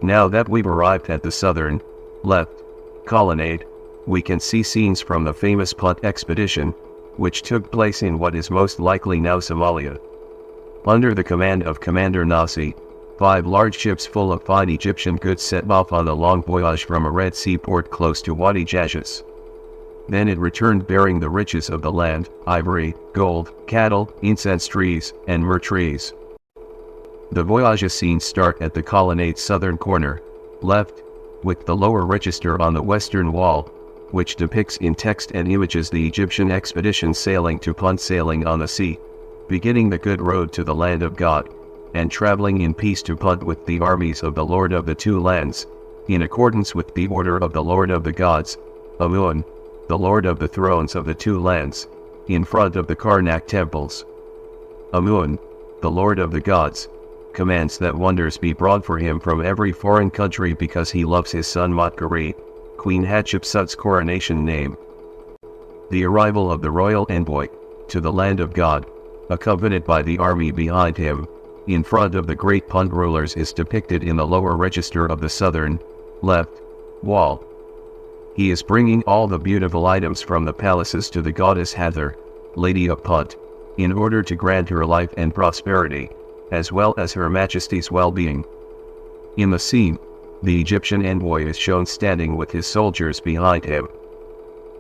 Now that we've arrived at the southern, left, colonnade, we can see scenes from the famous Punt expedition, which took place in what is most likely now Somalia. Under the command of Commander Nasi, 5 large ships full of fine Egyptian goods set off on the long voyage from a Red Sea port close to Wadi Jajus. Then it returned bearing the riches of the land, ivory, gold, cattle, incense trees, and myrrh trees. The voyage scenes start at the colonnade's southern corner, left, with the lower register on the western wall, which depicts in text and images the Egyptian expedition sailing to Punt, sailing on the sea, beginning the good road to the land of God, and traveling in peace to Punt with the armies of the Lord of the Two Lands, in accordance with the order of the Lord of the Gods, Amun, the Lord of the Thrones of the Two Lands, in front of the Karnak temples. Amun, the Lord of the Gods, commands that wonders be brought for him from every foreign country because he loves his son Motgari, Queen Hatshepsut's coronation name. The arrival of the royal envoy, to the land of God, accompanied by the army behind him, in front of the great Punt rulers is depicted in the lower register of the southern, left, wall. He is bringing all the beautiful items from the palaces to the goddess Hathor, Lady of Punt, in order to grant her life and prosperity, as well as her majesty's well-being. In the scene, the Egyptian envoy is shown standing with his soldiers behind him.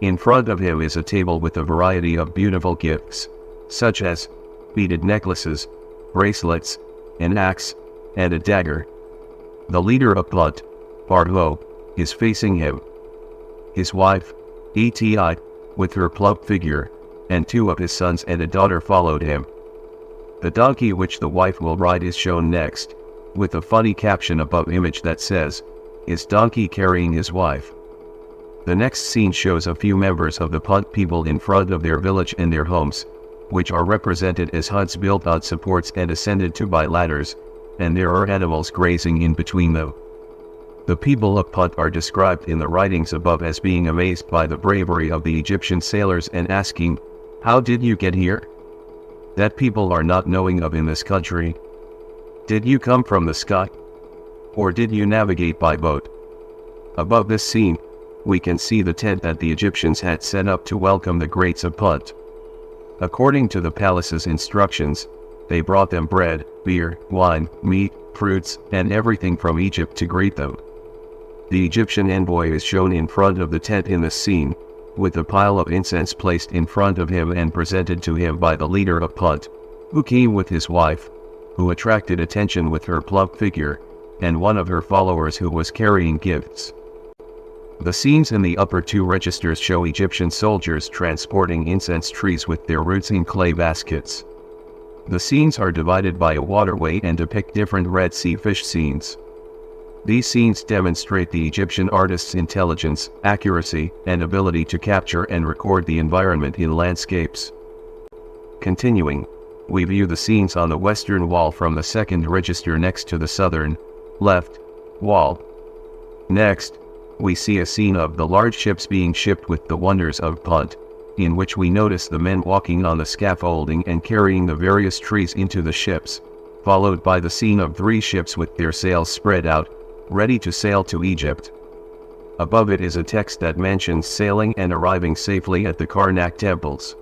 In front of him is a table with a variety of beautiful gifts, such as beaded necklaces, bracelets, an axe, and a dagger. The leader of Punt, Barho, is facing him. His wife, Eti, with her plump figure, and 2 of his sons and a daughter followed him. The donkey which the wife will ride is shown next, with a funny caption above image that says, "Is donkey carrying his wife?" The next scene shows a few members of the Punt people in front of their village and their homes, which are represented as huts built on supports and ascended to by ladders, and there are animals grazing in between them. The people of Punt are described in the writings above as being amazed by the bravery of the Egyptian sailors and asking, "How did you get here? That people are not knowing of in this country. Did you come from the sky? Or did you navigate by boat?" Above this scene, we can see the tent that the Egyptians had set up to welcome the greats of Punt. According to the palace's instructions, they brought them bread, beer, wine, meat, fruits, and everything from Egypt to greet them. The Egyptian envoy is shown in front of the tent in this scene, with a pile of incense placed in front of him and presented to him by the leader of Punt, who came with his wife, who attracted attention with her plump figure, and one of her followers who was carrying gifts. The scenes in the upper 2 registers show Egyptian soldiers transporting incense trees with their roots in clay baskets. The scenes are divided by a waterway and depict different Red Sea fish scenes. These scenes demonstrate the Egyptian artist's intelligence, accuracy, and ability to capture and record the environment in landscapes. Continuing, we view the scenes on the western wall from the 2nd register next to the southern, left, wall. Next, we see a scene of the large ships being shipped with the wonders of Punt, in which we notice the men walking on the scaffolding and carrying the various trees into the ships, followed by the scene of 3 ships with their sails spread out, ready to sail to Egypt. Above it is a text that mentions sailing and arriving safely at the Karnak temples.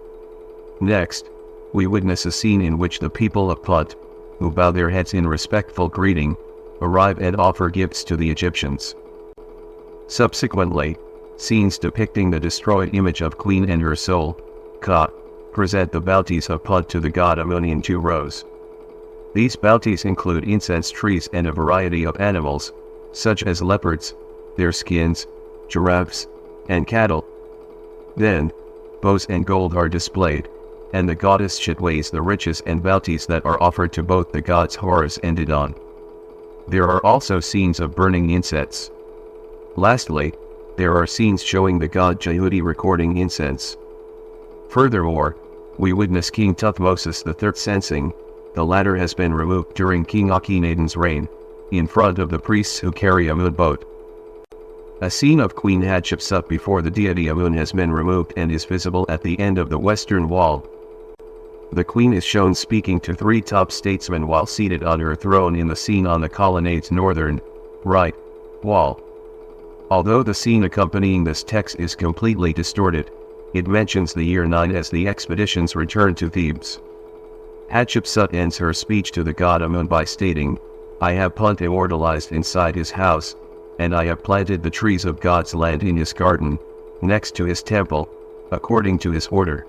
Next, we witness a scene in which the people of Punt, who bow their heads in respectful greeting, arrive and offer gifts to the Egyptians. Subsequently, scenes depicting the destroyed image of Queen and her soul, Ka, present the bounties of Punt to the god Amun in 2 rows. These bounties include incense trees and a variety of animals, such as leopards, their skins, giraffes, and cattle. Then, bows and gold are displayed, and the goddess Shet weighs the riches and bounties that are offered to both the gods Horus and Didon. There are also scenes of burning incense. Lastly, there are scenes showing the god Jehudi recording incense. Furthermore, we witness King Thutmose III censing. The latter has been removed during King Akhenaten's reign, in front of the priests who carry a mood boat. A scene of Queen Hatshepsut before the deity Amun has been removed and is visible at the end of the western wall. The queen is shown speaking to 3 top statesmen while seated on her throne in the scene on the colonnade's northern, right wall. Although the scene accompanying this text is completely distorted, it mentions the year 9 as the expedition's return to Thebes. Hatshepsut ends her speech to the god Amun by stating, "I have Punt immortalized inside his house, and I have planted the trees of God's land in his garden, next to his temple, according to his order."